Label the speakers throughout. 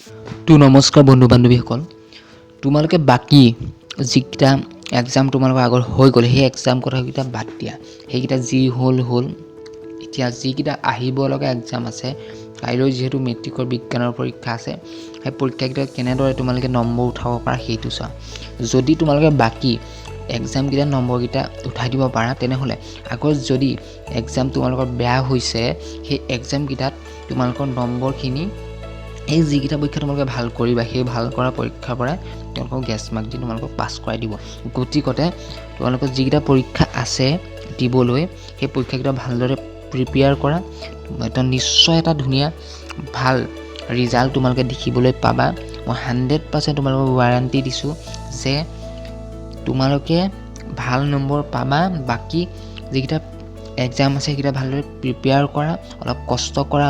Speaker 1: নমস্কাৰ বন্ধু বান্ধৱীসকল, তোমালোকে বাকী যিকেইটা এক্সাম তোমালোকৰ আগৰ হৈ গ'ল সেই এক্সাম কথাকেইটা বাদ দিয়া। সেইকেইটা যি হ'ল। এতিয়া যিকেইটা আহিব লগা এক্সাম আছে, কাইলৈ যিহেতু মেট্ৰিকৰ বিজ্ঞানৰ পৰীক্ষা আছে, সেই পৰীক্ষাকেইটা কেনেদৰে তোমালোকে নম্বৰ উঠাব পাৰা সেইটো চোৱা। যদি তোমালোকে বাকী এক্সামকেইটা নম্বৰকেইটা উঠাই দিব পাৰা, তেনেহ'লে আগত যদি এক্সাম তোমালোকৰ বেয়া হৈছে সেই এক্সামকেইটাত তোমালোকৰ নম্বৰখিনি এই যিকেইটা পৰীক্ষা তোমালোকে ভাল কৰিবা সেই ভাল কৰা পৰীক্ষাৰ পৰা তেওঁলোকক গেছ মাৰ্ক দি তোমালোকক পাছ কৰাই দিব। গতিকতে তোমালোকৰ যিকেইটা পৰীক্ষা আছে দিবলৈ, সেই পৰীক্ষাকেইটা ভালদৰে প্ৰিপেয়াৰ কৰা, নিশ্চয় এটা ধুনীয়া ভাল ৰিজাল্ট তোমালোকে দেখিবলৈ পাবা। মই 100% তোমালোকক ৱাৰেণ্টি দিছোঁ যে তোমালোকে ভাল নম্বৰ পাবা। বাকী যিকেইটা এক্সাম আছে সেইকেইটা ভালদৰে প্ৰিপেয়াৰ কৰা, অলপ কষ্ট কৰা,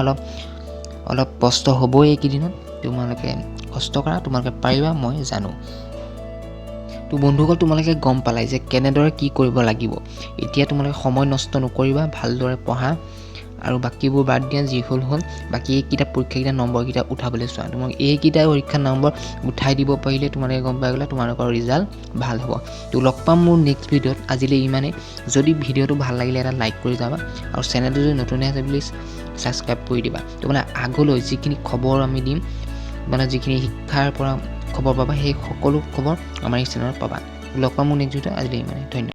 Speaker 1: অলপ কষ্ট হ'বই এইকেইদিনত, তোমালোকে কষ্ট কৰা, তোমালোকে পাৰিবা, মই জানো। তো বন্ধুসকল, তোমালোকে গম পালাই যে কেনেদৰে কি কৰিব লাগিব। এতিয়া তোমালোকে সময় নষ্ট নকৰিবা, ভালদৰে পঢ়া আৰু বাকীবোৰ বাদ দিয়া, যি হ'ল। বাকী এইকেইটা পৰীক্ষাকেইটা নম্বৰকেইটা উঠাবলৈ চোৱা। তোমালোকে এইকেইটা পৰীক্ষাৰ নম্বৰ উঠাই দিব পাৰিলে তোমালোকে গম পাই গ'লে তোমালোকৰ ৰিজাল্ট ভাল হ'ব। তো লগ পাম মোৰ নেক্সট ভিডিঅ'ত। আজিলৈ ইমানেই। যদি ভিডিঅ'টো ভাল লাগিলে এটা লাইক কৰি যাবা আৰু চেনেলটো যদি নতুনে আছে প্লিজ ছাবস্ক্ৰাইব কৰি দিবা। তো মানে আগলৈ যিখিনি খবৰ আমি দিম, মানে যিখিনি শিক্ষাৰ পৰা খবৰ পাবা, সেই সকলো খবৰ আমাৰ এই চেনেলত পাবা। লগ পাম মোৰ নেক্সট ভিডিঅ'ত। আজিলৈ ইমানেই। ধন্যবাদ।